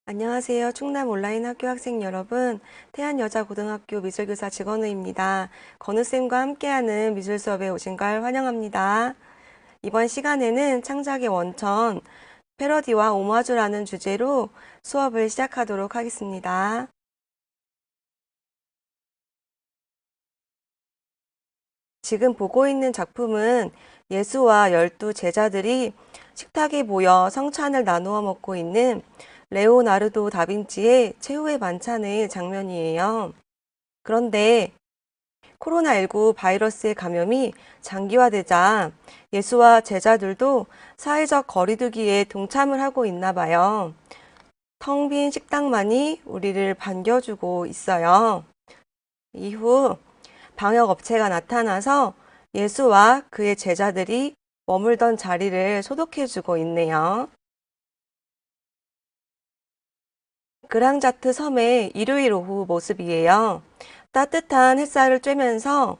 안녕하세요. 충남 온라인 학교 학생 여러분. 태안여자고등학교 미술교사 직원우입니다. 건우쌤과 함께하는 미술 수업에 오신 걸 환영합니다. 이번 시간에는 창작의 원천, 패러디와 오마주라는 주제로 수업을 시작하도록 하겠습니다. 지금 보고 있는 작품은 예수와 12제자들이 식탁에 모여 성찬을 나누어 먹고 있는 레오나르도 다빈치의 최후의 만찬의 장면이에요. 그런데 코로나19 바이러스의 감염이 장기화되자 예수와 제자들도 사회적 거리두기에 동참을 하고 있나 봐요. 텅 빈 식당만이 우리를 반겨주고 있어요. 이후 방역업체가 나타나서 예수와 그의 제자들이 머물던 자리를 소독해주고 있네요. 그랑자트 섬의 일요일 오후 모습이에요. 따뜻한 햇살을 쬐면서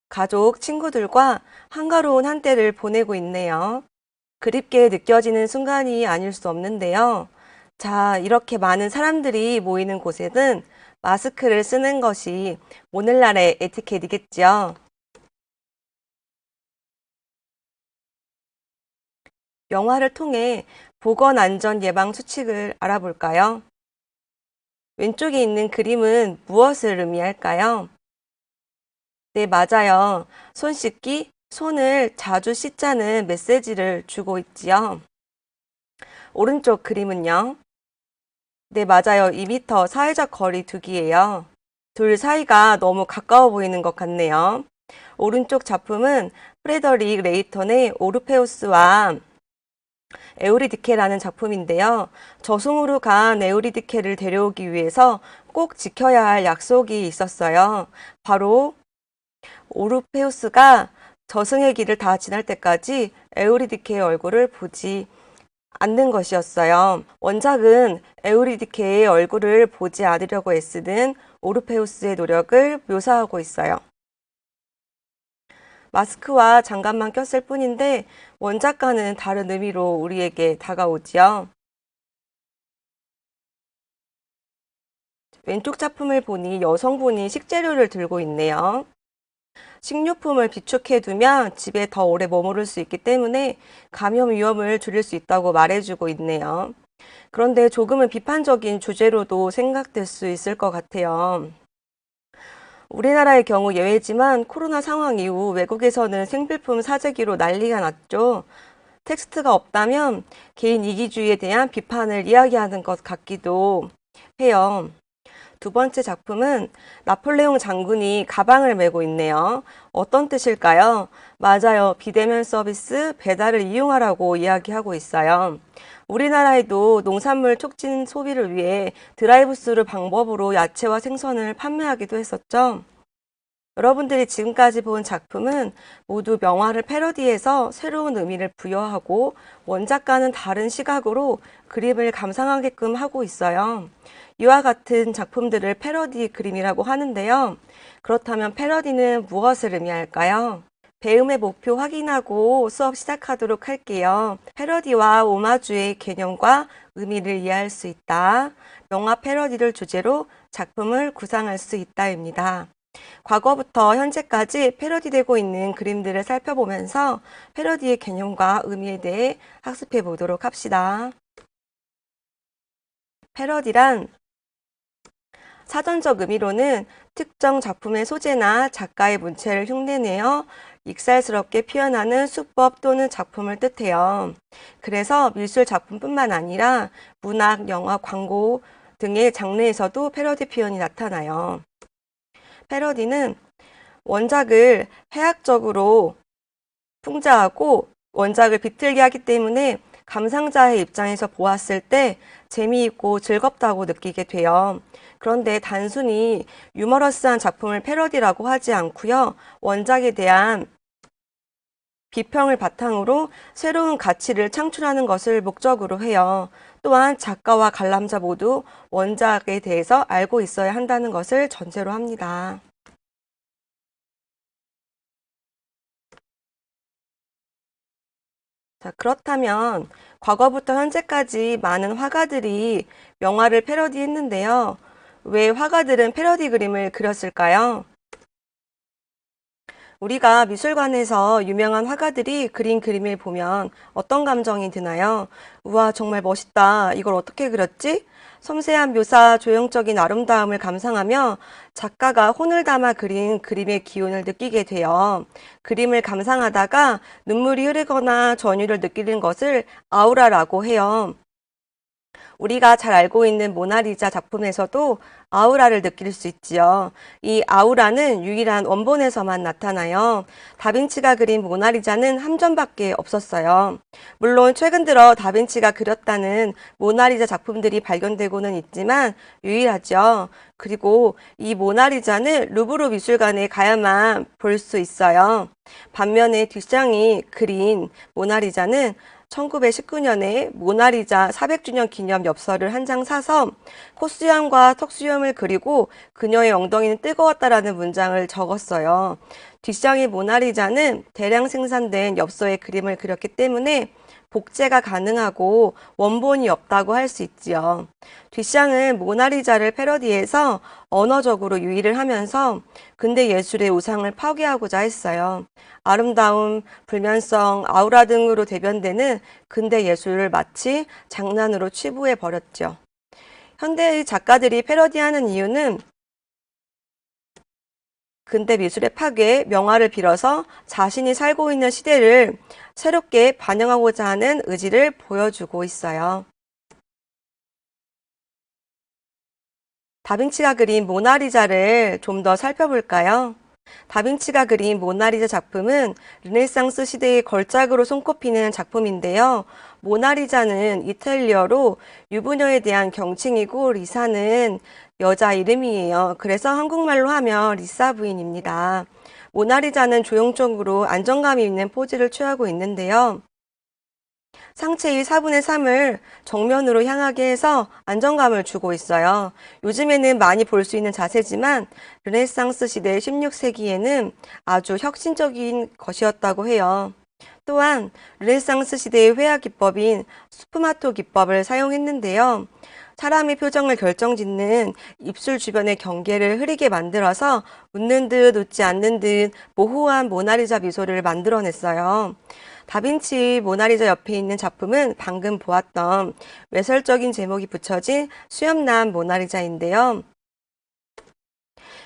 가족, 친구들과 한가로운 한때를 보내고 있네요. 그립게 느껴지는 순간이 아닐 수 없는데요. 자, 이렇게 많은 사람들이 모이는 곳에는 마스크를 쓰는 것이 오늘날의 에티켓이겠죠. 영화를 통해 보건안전 예방 수칙을 알아볼까요? 왼쪽에 있는 그림은 무엇을 의미할까요? 네, 맞아요. 손 씻기, 손을 자주 씻자는 메시지를 주고 있지요. 오른쪽 그림은요? 네, 맞아요. 2m 사회적 거리 두기예요. 둘 사이가 너무 가까워 보이는 것 같네요. 오른쪽 작품은 프레더릭 레이턴의 오르페우스와 에우리디케라는 작품인데요. 저승으로 간 에우리디케를 데려오기 위해서 꼭 지켜야 할 약속이 있었어요. 바로 오르페우스가 저승의 길을 다 지날 때까지 에우리디케의 얼굴을 보지 않는 것이었어요. 원작은 에우리디케의 얼굴을 보지 않으려고 애쓰는 오르페우스의 노력을 묘사하고 있어요. 마스크와 장갑만 꼈을 뿐인데 원작과는 다른 의미로 우리에게 다가오지요. 왼쪽 작품을 보니 여성분이 식재료를 들고 있네요. 식료품을 비축해두면 집에 더 오래 머무를 수 있기 때문에 감염 위험을 줄일 수 있다고 말해주고 있네요. 그런데 조금은 비판적인 주제로도 생각될 수 있을 것 같아요. 우리나라의 경우 예외지만 코로나 상황 이후 외국에서는 생필품 사재기로 난리가 났죠. 텍스트가 없다면 개인 이기주의에 대한 비판을 이야기하는 것 같기도 해요. 두 번째 작품은 나폴레옹 장군이 가방을 메고 있네요. 어떤 뜻일까요? 맞아요. 비대면 서비스 배달을 이용하라고 이야기하고 있어요. 우리나라에도 농산물 촉진 소비를 위해 드라이브스루 방법으로 야채와 생선을 판매하기도 했었죠. 여러분들이 지금까지 본 작품은 모두 명화를 패러디해서 새로운 의미를 부여하고 원작과는 다른 시각으로 그림을 감상하게끔 하고 있어요. 이와 같은 작품들을 패러디 그림이라고 하는데요. 그렇다면 패러디는 무엇을 의미할까요? 배움의 목표 확인하고 수업 시작하도록 할게요. 패러디와 오마주의 개념과 의미를 이해할 수 있다. 명화 패러디를 주제로 작품을 구상할 수 있다입니다. 과거부터 현재까지 패러디되고 있는 그림들을 살펴보면서 패러디의 개념과 의미에 대해 학습해 보도록 합시다. 패러디란 사전적 의미로는 특정 작품의 소재나 작가의 문체를 흉내내어 익살스럽게 표현하는 수법 또는 작품을 뜻해요. 그래서 미술 작품뿐만 아니라 문학, 영화, 광고 등의 장르에서도 패러디 표현이 나타나요. 패러디는 원작을 해학적으로 풍자하고 원작을 비틀게 하기 때문에 감상자의 입장에서 보았을 때 재미있고 즐겁다고 느끼게 돼요. 그런데 단순히 유머러스한 작품을 패러디라고 하지 않고요. 원작에 대한 비평을 바탕으로 새로운 가치를 창출하는 것을 목적으로 해요. 또한 작가와 관람자 모두 원작에 대해서 알고 있어야 한다는 것을 전제로 합니다. 자, 그렇다면 과거부터 현재까지 많은 화가들이 명화를 패러디했는데요. 왜 화가들은 패러디 그림을 그렸을까요? 우리가 미술관에서 유명한 화가들이 그린 그림을 보면 어떤 감정이 드나요? 우와, 정말 멋있다. 이걸 어떻게 그렸지? 섬세한 묘사, 조형적인 아름다움을 감상하며 작가가 혼을 담아 그린 그림의 기운을 느끼게 돼요. 그림을 감상하다가 눈물이 흐르거나 전율을 느끼는 것을 아우라라고 해요. 우리가 잘 알고 있는 모나리자 작품에서도 아우라를 느낄 수 있지요. 이 아우라는 유일한 원본에서만 나타나요. 다빈치가 그린 모나리자는 한 점밖에 없었어요. 물론 최근 들어 다빈치가 그렸다는 모나리자 작품들이 발견되고는 있지만 유일하죠. 그리고 이 모나리자는 루브르 미술관에 가야만 볼 수 있어요. 반면에 듀샹이 그린 모나리자는 1919년에 모나리자 400주년 기념 엽서를 한 장 사서 콧수염과 턱수염을 그리고 그녀의 엉덩이는 뜨거웠다라는 문장을 적었어요. 뒷샹의 모나리자는 대량 생산된 엽서의 그림을 그렸기 때문에 복제가 가능하고 원본이 없다고 할 수 있지요. 뒷샹은 모나리자를 패러디해서 언어적으로 유의를 하면서 근대 예술의 우상을 파괴하고자 했어요. 아름다움, 불면성, 아우라 등으로 대변되는 근대 예술을 마치 장난으로 치부해 버렸죠. 현대의 작가들이 패러디하는 이유는 근대 미술의 파괴, 명화를 빌어서 자신이 살고 있는 시대를 새롭게 반영하고자 하는 의지를 보여주고 있어요. 다빈치가 그린 모나리자를 좀 더 살펴볼까요? 다빈치가 그린 모나리자 작품은 르네상스 시대의 걸작으로 손꼽히는 작품인데요. 모나리자는 이탈리어로 유부녀에 대한 경칭이고 리사는 여자 이름이에요. 그래서 한국말로 하면 리사 부인입니다. 모나리자는 조형적으로 안정감이 있는 포즈를 취하고 있는데요. 상체의 4분의 3을 정면으로 향하게 해서 안정감을 주고 있어요. 요즘에는 많이 볼 수 있는 자세지만 르네상스 시대 16세기에는 아주 혁신적인 것이었다고 해요. 또한 르네상스 시대의 회화 기법인 스푸마토 기법을 사용했는데요. 사람의 표정을 결정짓는 입술 주변의 경계를 흐리게 만들어서 웃는 듯 웃지 않는 듯 모호한 모나리자 미소를 만들어냈어요. 다빈치 모나리자 옆에 있는 작품은 방금 보았던 외설적인 제목이 붙여진 수염난 모나리자인데요.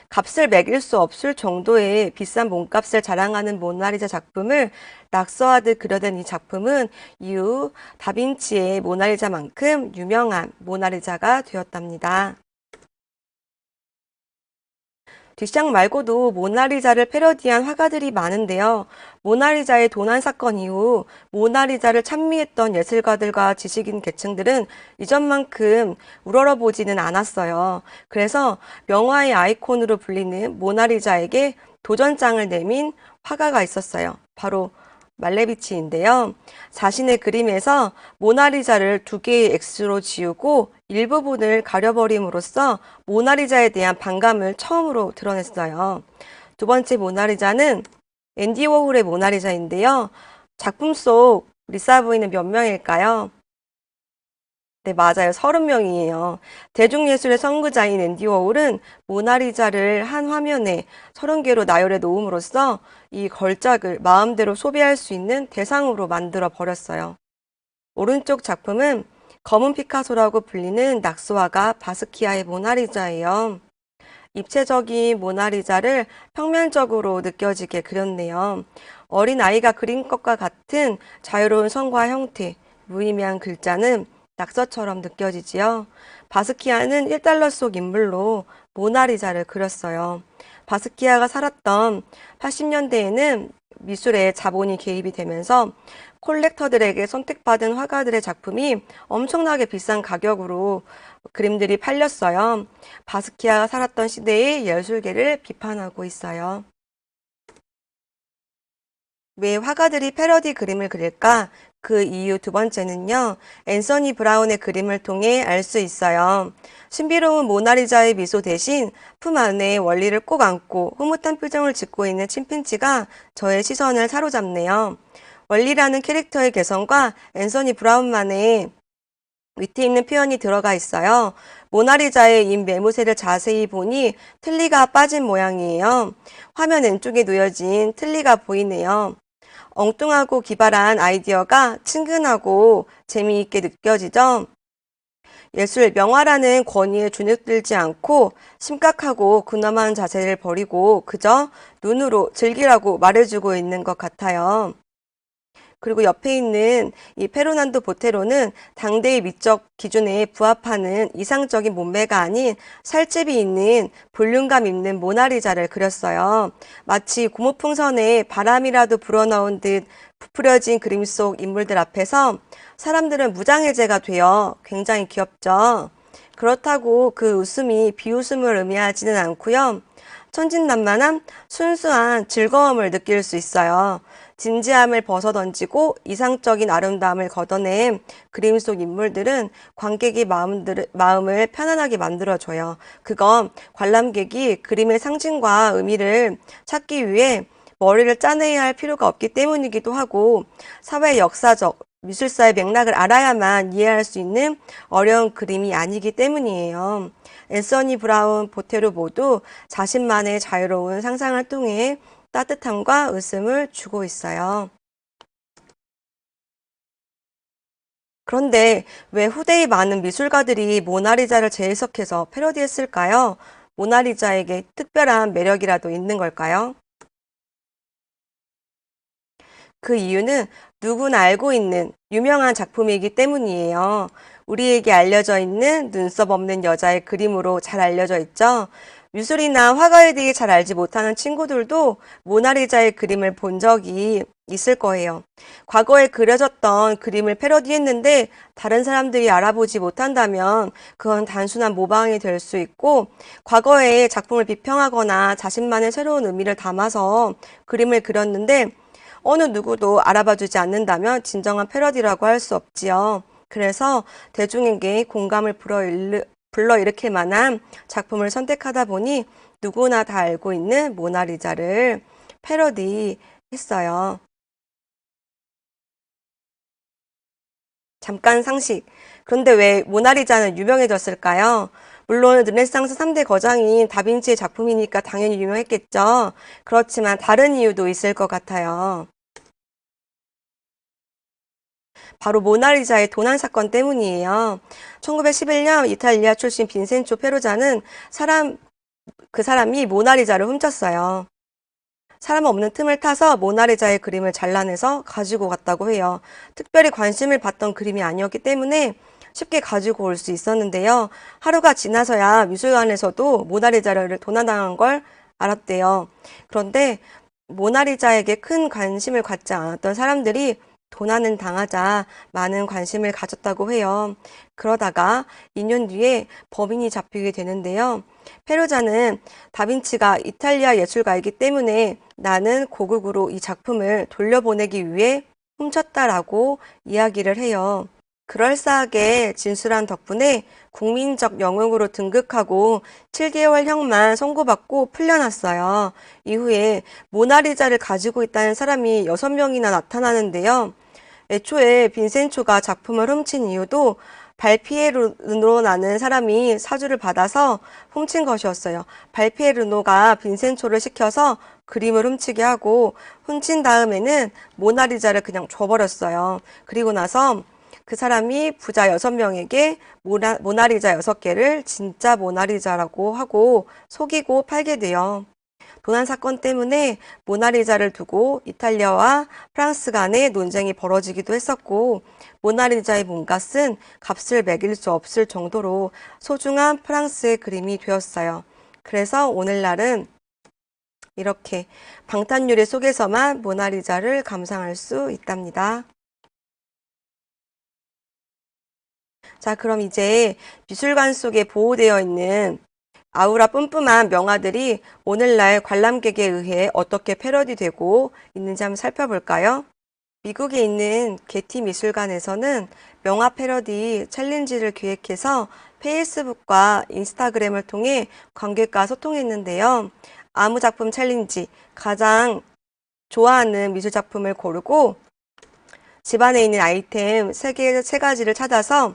값을 매길 수 없을 정도의 비싼 몸값을 자랑하는 모나리자 작품을 낙서하듯 그려낸 이 작품은 이후 다빈치의 모나리자만큼 유명한 모나리자가 되었답니다. 뒷샹 말고도 모나리자를 패러디한 화가들이 많은데요. 모나리자의 도난 사건 이후 모나리자를 찬미했던 예술가들과 지식인 계층들은 이전만큼 우러러보지는 않았어요. 그래서 명화의 아이콘으로 불리는 모나리자에게 도전장을 내민 화가가 있었어요. 바로 말레비치인데요. 자신의 그림에서 모나리자를 두 개의 X로 지우고 일부분을 가려버림으로써 모나리자에 대한 반감을 처음으로 드러냈어요. 두 번째 모나리자는 앤디 워홀의 모나리자인데요. 작품 속 리사 부인은 몇 명일까요? 네, 맞아요. 30명이에요. 대중예술의 선구자인 앤디 워홀은 모나리자를 한 화면에 30개로 나열해 놓음으로써 이 걸작을 마음대로 소비할 수 있는 대상으로 만들어 버렸어요. 오른쪽 작품은 검은 피카소라고 불리는 낙서화가 바스키아의 모나리자예요. 입체적인 모나리자를 평면적으로 느껴지게 그렸네요. 어린 아이가 그린 것과 같은 자유로운 선과 형태, 무의미한 글자는 낙서처럼 느껴지지요. 바스키아는 1달러 속 인물로 모나리자를 그렸어요. 바스키아가 살았던 80년대에는 미술에 자본이 개입이 되면서 콜렉터들에게 선택받은 화가들의 작품이 엄청나게 비싼 가격으로 그림들이 팔렸어요. 바스키아가 살았던 시대의 예술계를 비판하고 있어요. 왜 화가들이 패러디 그림을 그릴까? 그 이유 두 번째는요, 앤서니 브라운의 그림을 통해 알 수 있어요. 신비로운 모나리자의 미소 대신 품 안에 원리를 꼭 안고 흐뭇한 표정을 짓고 있는 침팬지가 저의 시선을 사로잡네요. 멀리라는 캐릭터의 개성과 앤서니 브라운만의 위트 있는 표현이 들어가 있어요. 모나리자의 입 매무새를 자세히 보니 틀니가 빠진 모양이에요. 화면 왼쪽에 놓여진 틀니가 보이네요. 엉뚱하고 기발한 아이디어가 친근하고 재미있게 느껴지죠? 예술 명화라는 권위에 주눅들지 않고 심각하고 근엄한 자세를 버리고 그저 눈으로 즐기라고 말해주고 있는 것 같아요. 그리고 옆에 있는 이 페르난도 보테로는 당대의 미적 기준에 부합하는 이상적인 몸매가 아닌 살집이 있는 볼륨감 있는 모나리자를 그렸어요. 마치 고무풍선에 바람이라도 불어넣은 듯 부풀려진 그림 속 인물들 앞에서 사람들은 무장해제가 되어 굉장히 귀엽죠. 그렇다고 그 웃음이 비웃음을 의미하지는 않고요. 천진난만한 순수한 즐거움을 느낄 수 있어요. 진지함을 벗어던지고 이상적인 아름다움을 걷어낸 그림 속 인물들은 관객의 마음을 편안하게 만들어줘요. 그건 관람객이 그림의 상징과 의미를 찾기 위해 머리를 짜내야 할 필요가 없기 때문이기도 하고 사회 역사적, 미술사의 맥락을 알아야만 이해할 수 있는 어려운 그림이 아니기 때문이에요. 앤서니 브라운, 보테로 모두 자신만의 자유로운 상상을 통해 따뜻함과 웃음을 주고 있어요. 그런데 왜 후대의 많은 미술가들이 모나리자를 재해석해서 패러디했을까요? 모나리자에게 특별한 매력이라도 있는 걸까요? 그 이유는 누구나 알고 있는 유명한 작품이기 때문이에요. 우리에게 알려져 있는 눈썹 없는 여자의 그림으로 잘 알려져 있죠. 미술이나 화가에 대해 잘 알지 못하는 친구들도 모나리자의 그림을 본 적이 있을 거예요. 과거에 그려졌던 그림을 패러디했는데 다른 사람들이 알아보지 못한다면 그건 단순한 모방이 될 수 있고 과거의 작품을 비평하거나 자신만의 새로운 의미를 담아서 그림을 그렸는데 어느 누구도 알아봐주지 않는다면 진정한 패러디라고 할 수 없지요. 그래서 대중에게 공감을 불러일으킬 만한 작품을 선택하다 보니 누구나 다 알고 있는 모나리자를 패러디했어요. 잠깐 상식. 그런데 왜 모나리자는 유명해졌을까요? 물론 르네상스 3대 거장인 다빈치의 작품이니까 당연히 유명했겠죠. 그렇지만 다른 이유도 있을 것 같아요. 바로 모나리자의 도난 사건 때문이에요. 1911년 이탈리아 출신 빈센초 페루자는 그 사람이 모나리자를 훔쳤어요. 사람 없는 틈을 타서 모나리자의 그림을 잘라내서 가지고 갔다고 해요. 특별히 관심을 받던 그림이 아니었기 때문에 쉽게 가지고 올 수 있었는데요. 하루가 지나서야 미술관에서도 모나리자를 도난당한 걸 알았대요. 그런데 모나리자에게 큰 관심을 갖지 않았던 사람들이 도난은 당하자 많은 관심을 가졌다고 해요. 그러다가 2년 뒤에 범인이 잡히게 되는데요. 페루자는 다빈치가 이탈리아 예술가이기 때문에 나는 고국으로 이 작품을 돌려보내기 위해 훔쳤다라고 이야기를 해요. 그럴싸하게 진술한 덕분에 국민적 영웅으로 등극하고 7개월형만 선고받고 풀려났어요. 이후에 모나리자를 가지고 있다는 사람이 6명이나 나타나는데요. 애초에 빈센초가 작품을 훔친 이유도 발피에르노라는 사람이 사주를 받아서 훔친 것이었어요. 발피에르노가 빈센초를 시켜서 그림을 훔치게 하고 훔친 다음에는 모나리자를 그냥 줘버렸어요. 그리고 나서 그 사람이 부자 6명에게 모나리자 6개를 진짜 모나리자라고 하고 속이고 팔게 돼요. 도난 사건 때문에 모나리자를 두고 이탈리아와 프랑스 간의 논쟁이 벌어지기도 했었고 모나리자의 몸값은 값을 매길 수 없을 정도로 소중한 프랑스의 그림이 되었어요. 그래서 오늘날은 이렇게 방탄유리 속에서만 모나리자를 감상할 수 있답니다. 자, 그럼 이제 미술관 속에 보호되어 있는 아우라 뿜뿜한 명화들이 오늘날 관람객에 의해 어떻게 패러디되고 있는지 한번 살펴볼까요? 미국에 있는 게티 미술관에서는 명화 패러디 챌린지를 기획해서 페이스북과 인스타그램을 통해 관객과 소통했는데요. 아무 작품 챌린지, 가장 좋아하는 미술 작품을 고르고 집안에 있는 아이템 세 가지를 찾아서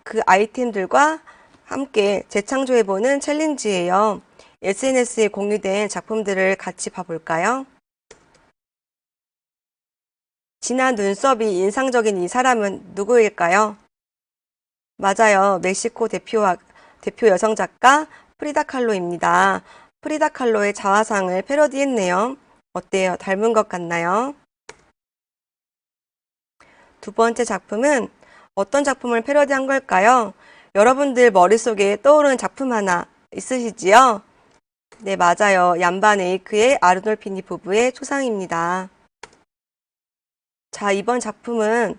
그 아이템들과 함께 재창조해보는 챌린지예요. SNS에 공유된 작품들을 같이 봐볼까요? 진한 눈썹이 인상적인 이 사람은 누구일까요? 맞아요. 멕시코 대표 여성 작가 프리다 칼로입니다. 프리다 칼로의 자화상을 패러디했네요. 어때요? 닮은 것 같나요? 두 번째 작품은 어떤 작품을 패러디한 걸까요? 여러분들 머릿속에 떠오르는 작품 하나 있으시지요? 네, 맞아요. 얀반 에이크의 아르놀피니 부부의 초상입니다. 자, 이번 작품은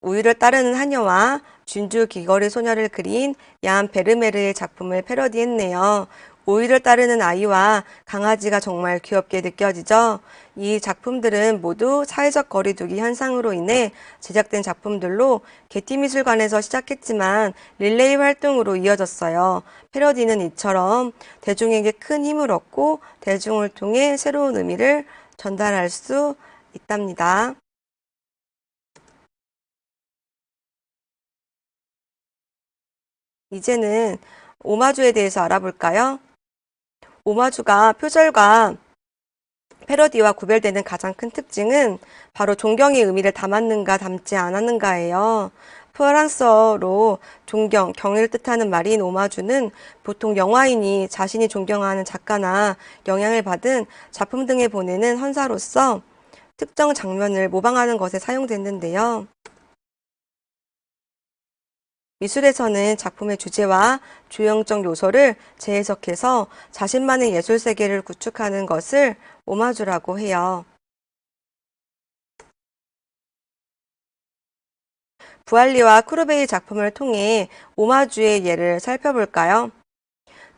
우유를 따르는 하녀와 준주 귀걸이 소녀를 그린 얀 베르메르의 작품을 패러디했네요. 우유를 따르는 아이와 강아지가 정말 귀엽게 느껴지죠? 이 작품들은 모두 사회적 거리두기 현상으로 인해 제작된 작품들로 게티미술관에서 시작했지만 릴레이 활동으로 이어졌어요. 패러디는 이처럼 대중에게 큰 힘을 얻고 대중을 통해 새로운 의미를 전달할 수 있답니다. 이제는 오마주에 대해서 알아볼까요? 오마주가 표절과 패러디와 구별되는 가장 큰 특징은 바로 존경의 의미를 담았는가 담지 않았는가예요. 프랑스어로 존경, 경의를 뜻하는 말인 오마주는 보통 영화인이 자신이 존경하는 작가나 영향을 받은 작품 등에 보내는 헌사로서 특정 장면을 모방하는 것에 사용됐는데요. 미술에서는 작품의 주제와 조형적 요소를 재해석해서 자신만의 예술 세계를 구축하는 것을 오마주라고 해요. 부알리와 쿠르베이 작품을 통해 오마주의 예를 살펴볼까요?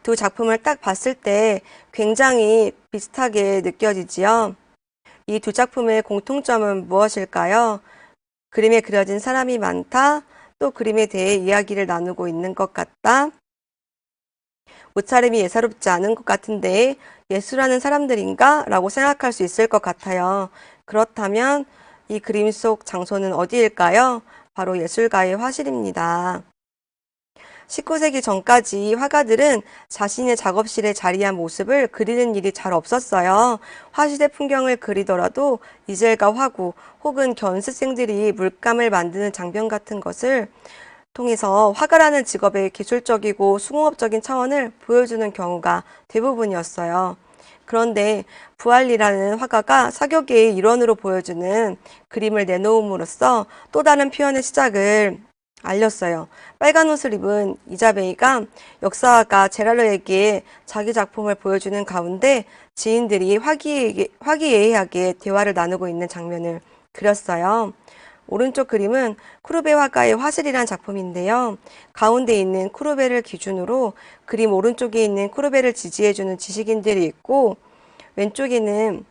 두 작품을 딱 봤을 때 굉장히 비슷하게 느껴지지요. 이 두 작품의 공통점은 무엇일까요? 그림에 그려진 사람이 많다. 또 그림에 대해 이야기를 나누고 있는 것 같다. 옷차림이 예사롭지 않은 것 같은데 예술하는 사람들인가? 라고 생각할 수 있을 것 같아요. 그렇다면 이 그림 속 장소는 어디일까요? 바로 예술가의 화실입니다. 19세기 전까지 화가들은 자신의 작업실에 자리한 모습을 그리는 일이 잘 없었어요. 화실의 풍경을 그리더라도 이젤과 화구 혹은 견습생들이 물감을 만드는 장면 같은 것을 통해서 화가라는 직업의 기술적이고 수공업적인 차원을 보여주는 경우가 대부분이었어요. 그런데 부알리라는 화가가 사교계의 일원으로 보여주는 그림을 내놓음으로써 또 다른 표현의 시작을 알렸어요. 빨간 옷을 입은 이자베이가 역사가 제랄로에게 자기 작품을 보여주는 가운데 지인들이 화기애애하게 대화를 나누고 있는 장면을 그렸어요. 오른쪽 그림은 쿠르베 화가의 화실이란 작품인데요. 가운데 있는 쿠르베를 기준으로 그림 오른쪽에 있는 쿠르베를 지지해주는 지식인들이 있고 왼쪽에는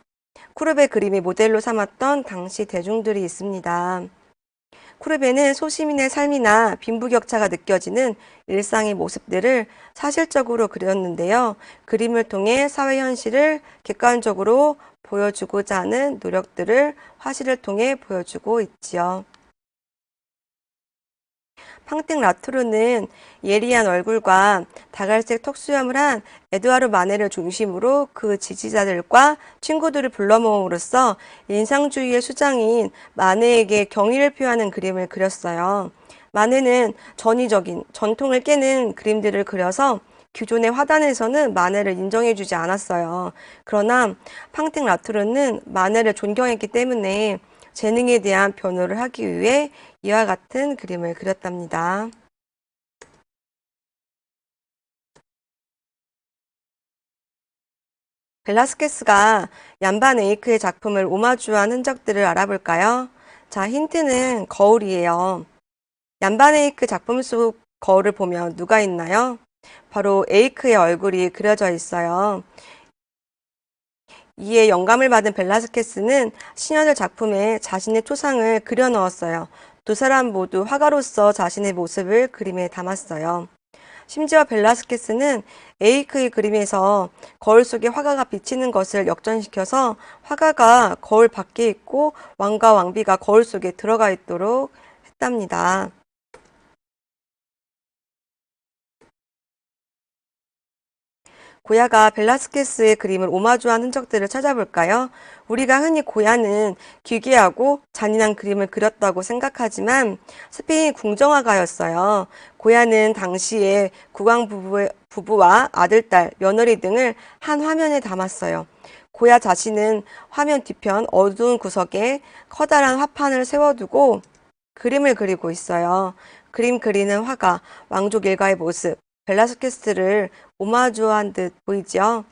쿠르베 그림의 모델로 삼았던 당시 대중들이 있습니다. 쿠르베는 소시민의 삶이나 빈부격차가 느껴지는 일상의 모습들을 사실적으로 그렸는데요. 그림을 통해 사회 현실을 객관적으로 보여주고자 하는 노력들을 화실을 통해 보여주고 있지요. 팡팅 라투르는 예리한 얼굴과 다갈색 턱수염을 한 에드와르 마네를 중심으로 그 지지자들과 친구들을 불러 모음으로써 인상주의의 수장인 마네에게 경의를 표하는 그림을 그렸어요. 마네는 전위적인 전통을 깨는 그림들을 그려서 기존의 화단에서는 마네를 인정해주지 않았어요. 그러나 팡팅 라투르는 마네를 존경했기 때문에 재능에 대한 변호를 하기 위해 이와 같은 그림을 그렸답니다. 벨라스케스가 얀반 에이크의 작품을 오마주한 흔적들을 알아볼까요? 자, 힌트는 거울이에요. 얀반 에이크 작품 속 거울을 보면 누가 있나요? 바로 에이크의 얼굴이 그려져 있어요. 이에 영감을 받은 벨라스케스는 신현을 작품에 자신의 초상을 그려 넣었어요. 두 사람 모두 화가로서 자신의 모습을 그림에 담았어요. 심지어 벨라스케스는 에이크의 그림에서 거울 속에 화가가 비치는 것을 역전시켜서 화가가 거울 밖에 있고 왕과 왕비가 거울 속에 들어가 있도록 했답니다. 고야가 벨라스케스의 그림을 오마주한 흔적들을 찾아볼까요? 우리가 흔히 고야는 기괴하고 잔인한 그림을 그렸다고 생각하지만 스페인 궁정화가였어요. 고야는 당시에 국왕 부부와 아들, 딸, 며느리 등을 한 화면에 담았어요. 고야 자신은 화면 뒤편 어두운 구석에 커다란 화판을 세워두고 그림을 그리고 있어요. 그림 그리는 화가 왕족 일가의 모습, 벨라스케스를 오마주한 듯 보이죠?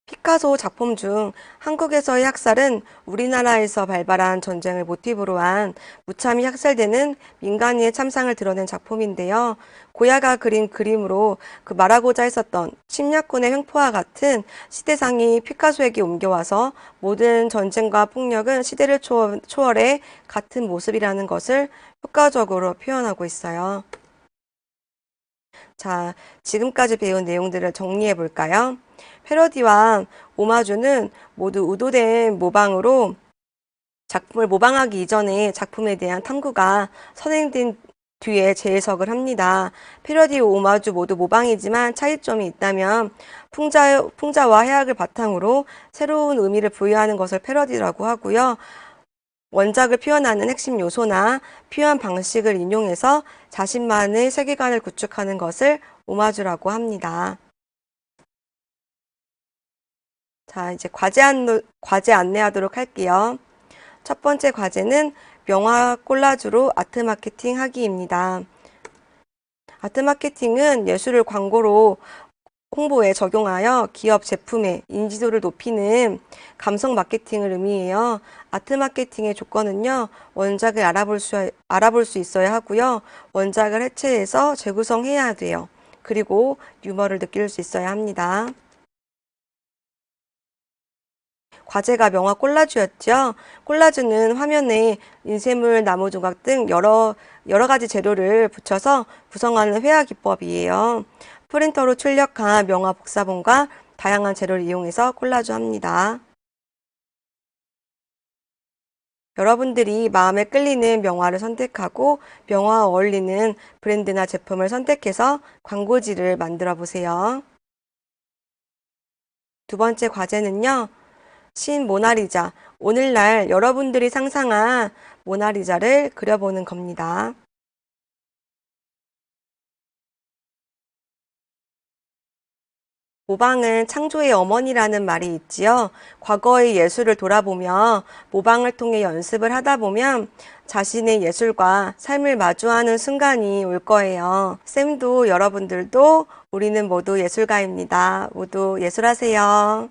피카소 작품 중 한국에서의 학살은 우리나라에서 발발한 전쟁을 모티브로 한 무참히 학살되는 민간인의 참상을 드러낸 작품인데요. 고야가 그린 그림으로 그 말하고자 했었던 침략군의 횡포와 같은 시대상이 피카소에게 옮겨와서 모든 전쟁과 폭력은 시대를 초월해 같은 모습이라는 것을 효과적으로 표현하고 있어요. 자, 지금까지 배운 내용들을 정리해 볼까요? 패러디와 오마주는 모두 의도된 모방으로 작품을 모방하기 이전에 작품에 대한 탐구가 선행된 뒤에 재해석을 합니다. 패러디 와 오마주 모두 모방이지만 차이점이 있다면 풍자와 해악을 바탕으로 새로운 의미를 부여하는 것을 패러디라고 하고요. 원작을 표현하는 핵심 요소나 표현 방식을 인용해서 자신만의 세계관을 구축하는 것을 오마주라고 합니다. 자, 이제 과제 안내하도록 할게요. 첫 번째 과제는 명화 콜라주로 아트 마케팅 하기입니다. 아트 마케팅은 예술을 광고로 홍보에 적용하여 기업 제품의 인지도를 높이는 감성 마케팅을 의미해요. 아트 마케팅의 조건은요, 원작을 알아볼 수 있어야 하고요. 원작을 해체해서 재구성해야 돼요. 그리고 유머를 느낄 수 있어야 합니다. 과제가 명화 콜라주였죠. 콜라주는 화면에 인쇄물, 나무 조각 등 여러 가지 재료를 붙여서 구성하는 회화 기법이에요. 프린터로 출력한 명화 복사본과 다양한 재료를 이용해서 콜라주 합니다. 여러분들이 마음에 끌리는 명화를 선택하고 명화와 어울리는 브랜드나 제품을 선택해서 광고지를 만들어 보세요. 두 번째 과제는요. 신 모나리자, 오늘날 여러분들이 상상한 모나리자를 그려보는 겁니다. 모방은 창조의 어머니라는 말이 있지요. 과거의 예술을 돌아보며 모방을 통해 연습을 하다 보면 자신의 예술과 삶을 마주하는 순간이 올 거예요. 쌤도 여러분들도 우리는 모두 예술가입니다. 모두 예술하세요.